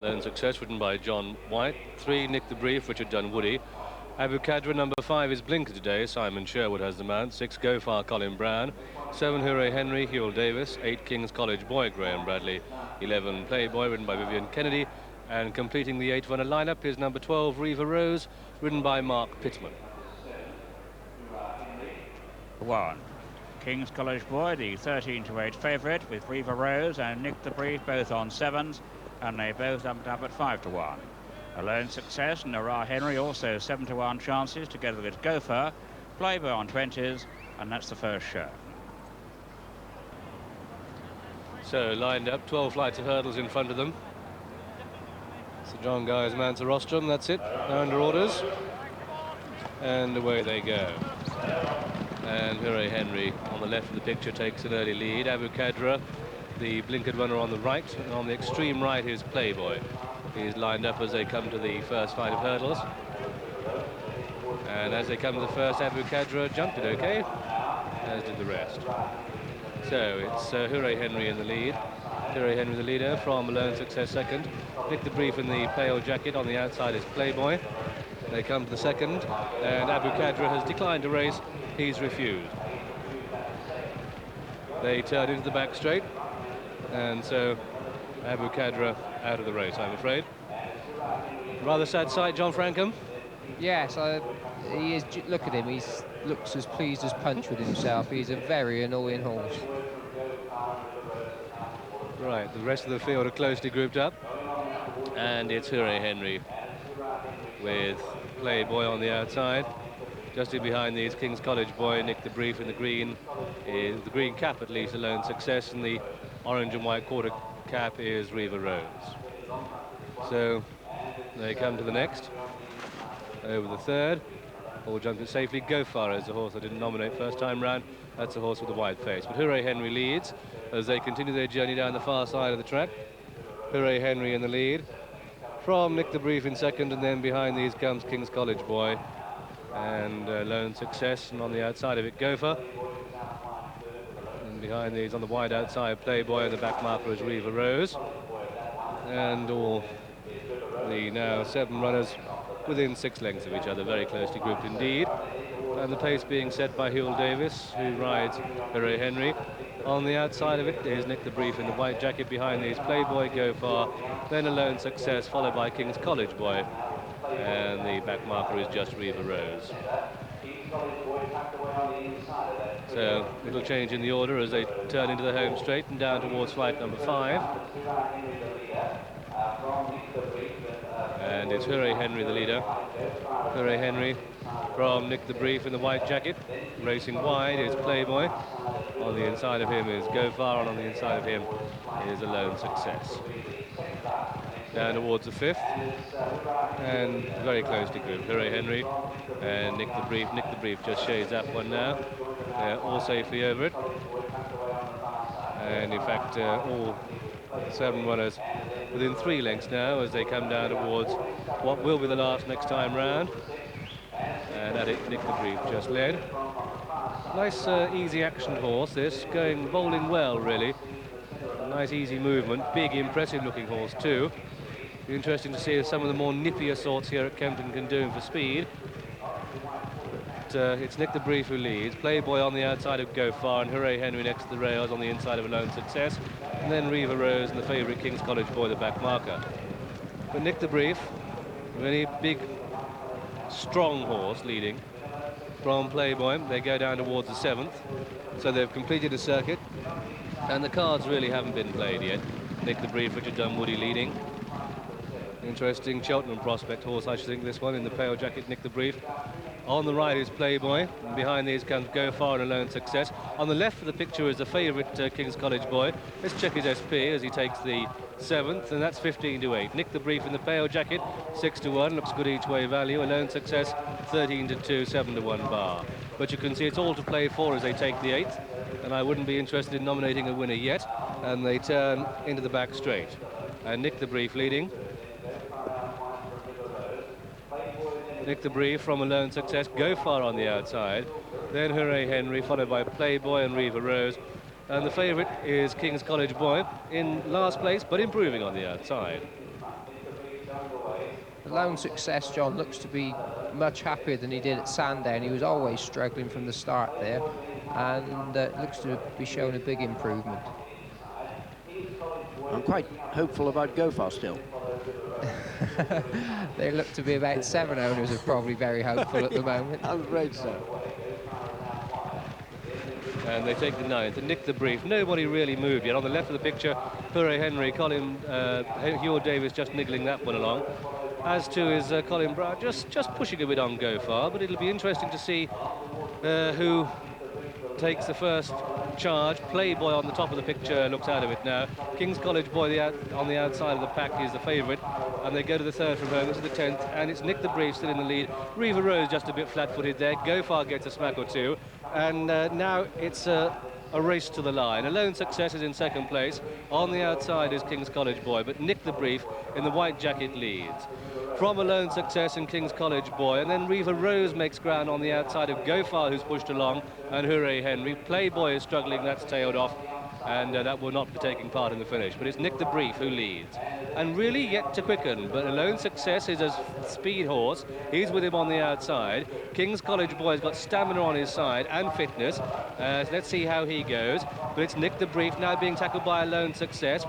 Then Success, written by John White. 3, Nick the Brief, Richard Dunwoody. Abu Kadra, number 5 is Blinker today. Simon Sherwood has the mount. 6, Go Far, Colin Brown. 7, Hooray Henry, Hewell Davis. 8, King's College Boy, Graham Bradley. 11, Playboy, written by Vivian Kennedy. And completing the 8-runner lineup is number 12, Riva Rose, written by Mark Pittman. 1. King's College Boy, the 13-8 favourite, with Riva Rose and Nick the Brief both on 7s, and they both jumped up at 5-1. Alone Success and Hurrah Henry also 7-1 chances, together with Gopher, Playboy on 20s, and that's the first show. So lined up, 12 flights of hurdles in front of them. Sir John Guy's mounts a rostrum, that's it. They're under orders. And away they go. And Hooray Henry on the left of the picture takes an early lead. Abu Kadra, the blinkered runner, on the right, and on the extreme right is Playboy. He's lined up as they come to the first flight of hurdles. And as they come to the first, Abu Kadra jumped it okay, as did the rest. So it's Hooray Henry in the lead. Hooray Henry the leader, from Alone Success second. Nick the Brief in the pale jacket, on the outside is Playboy. They come to the second, and Abu Kadra has declined to race. He's refused. They turn into the back straight, and so Abu Kadra out of the race, I'm afraid. Rather sad sight, John Frankham. Yes, he is. Look at him. He looks as pleased as Punch with himself. He's a very annoying horse. Right, the rest of the field are closely grouped up, and it's Hooray Henry with Playboy on the outside. Just in behind these, King's College Boy, Nick the Brief in the green, is the green cap at least, Alone Success, and the orange and white quarter cap is Riva Rose. So they come to the next, over the third. All jumped it safely. Go Far is the horse I didn't nominate first time round. That's a horse with a wide face. But Hooray Henry leads as they continue their journey down the far side of the track. Hooray Henry in the lead, from Nick the Brief in second, and then behind these comes King's College Boy and Alone Success, and on the outside of it Gopher, and behind these on the wide outside Playboy, and the back marker is Riva Rose, and all the now 7 runners within 6 lengths of each other, very closely grouped indeed, and the pace being set by Hewell Davis, who rides Hooray Henry. On the outside of it is Nick the Brief in the white jacket, behind these Playboy, Go Far, then Alone Success, followed by King's College Boy, and the back marker is just Riva Rose. So it'll change in the order as they turn into the home straight and down towards flight number 5. And it's Hooray Henry the leader. Hooray Henry from Nick the Brief in the white jacket. Racing wide is Playboy. On the inside of him is Go Far, and on the inside of him is Alone Success. Down towards the 5th, and very closely grouped. Hooray Henry and Nick the Brief. Nick the Brief just shades that one now. They're all safely over it. And in fact, all 7 runners within 3 lengths now as they come down towards what will be the last next time round. And at it, Nick the Brief just led. Nice, easy actioned horse, this, bowling well, really. Nice, easy movement. Big, impressive-looking horse, too. Be interesting to see if some of the more nippier sorts here at Kempton can do him for speed. But, it's Nick the Brief who leads. Playboy on the outside of Go Far, and Hooray Henry next to the rails on the inside of Alone Success. And then Riva Rose and the favourite King's College Boy, the back marker. But Nick the Brief, a really big, strong horse leading from Playboy. They go down towards the 7th. So they've completed a circuit. And the cards really haven't been played yet. Nick the Brief, Richard Dunwoody leading. Interesting Cheltenham prospect horse, I should think, this one, in the pale jacket, Nick the Brief. On the right is Playboy, and behind these comes Go Far and Alone Success. On the left of the picture is the favourite King's College Boy. Let's check his SP as he takes the 7th, and that's 15-8. Nick the Brief in the pale jacket, 6-1, looks good each way value. Alone Success, 13-2, 7-1 bar. But you can see it's all to play for as they take the 8th, and I wouldn't be interested in nominating a winner yet. And they turn into the back straight. And Nick the Brief leading. Nick the Brief from Alone Success, Go Far on the outside, then Hooray Henry, followed by Playboy and Riva Rose, And the favourite is King's College Boy in last place, but improving on the outside. The Lone Success, John, looks to be much happier than he did at Sandown. He was always struggling from the start there, and looks to be showing a big improvement. I'm quite hopeful about Go Far still. They look to be about 7 owners are probably very hopeful at the moment. I'm afraid so. And they take the 9th, and Nick the Brief. Nobody really moved yet. On the left of the picture, Hooray Henry, Hugh Davis just niggling that one along. As to is Colin Brown, just pushing a bit on Go Far, but it'll be interesting to see who takes the first charge. Playboy on the top of the picture looks out of it now. King's College Boy on the outside of the pack is the favourite, and they go to the 3rd from home. This is the 10th, and it's Nick the Brief still in the lead. Riva Rose just a bit flat-footed there. Go Far gets a smack or two, and now it's a race to the line. A Lone Success is in 2nd place. On the outside is King's College Boy, but Nick the Brief in the white jacket leads. From a Lone Success and King's College Boy, and then Riva Rose makes ground on the outside of Go Far, who's pushed along, and Hooray Henry. Playboy is struggling, that's tailed off, and that will not be taking part in the finish. But it's Nick the Brief who leads, and really yet to quicken. But a Lone Success is a speed horse. He's with him on the outside. King's College Boy's got stamina on his side and fitness. So let's see how he goes. But it's Nick the Brief now being tackled by a Lone Success.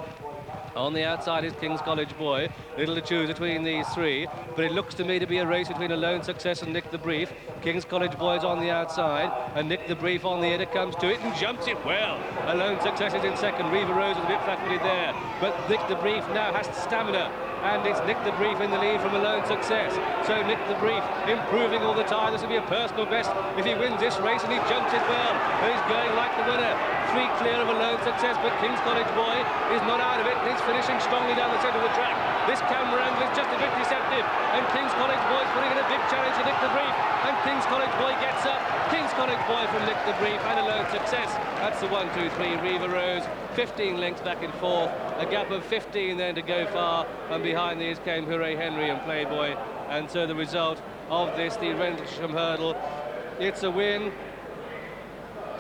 On the outside is King's College Boy. Little to choose between these three, but it looks to me to be a race between a Lone Success and Nick the Brief. King's College Boy's on the outside, and Nick the Brief on the header comes to it and jumps it well. A Lone Success is in 2nd. Riva Rose is a bit flat-footed there, but Nick the Brief now has stamina, and it's Nick the Brief in the lead from a Lone Success. So Nick the Brief improving all the time. This will be a personal best if he wins this race, and he jumps it well. And he's going like the winner. 3 clear of a Lone Success, but King's College Boy is not out of it. He's finishing strongly down the centre of the track. This camera angle is just a bit deceptive, and King's College Boy is putting in a big challenge to Nick the Brief, and King's College Boy gets up. King's College Boy from Nick the Brief and a Lone Success. That's the 1, 2, 3. Riva Rose, 15 lengths back and forth, a gap of 15 then to Go Far, and behind these came Hooray Henry and Playboy. And so the result of this, the Rendlesham Hurdle, it's a win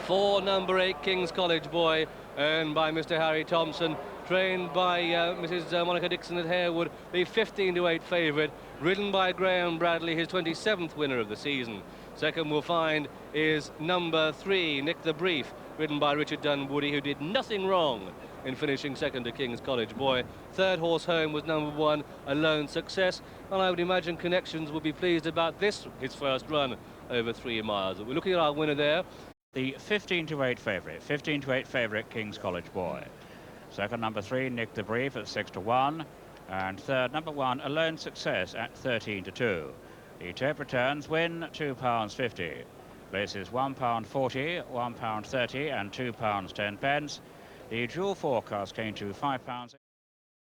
for number 8 King's College Boy, earned by Mr. Harry Thompson, trained by Mrs. Monica Dixon at Harewood, the 15-to-8 favourite, ridden by Graham Bradley, his 27th winner of the season. Second we'll find is number 3, Nick the Brief, ridden by Richard Dunwoody, who did nothing wrong in finishing 2nd to King's College Boy. Third horse home was number 1, a Lone Success, and I would imagine Connections will be pleased about this, his first run over 3 miles. But we're looking at our winner there. The 15-to-8 favourite, King's College Boy. Second, number 3, Nick the Brief at 6-1. And third, number 1, a Lone Success at 13-2. The tape returns win £2.50. Places £1.40, £1.30 and £2.10. The dual forecast came to £5.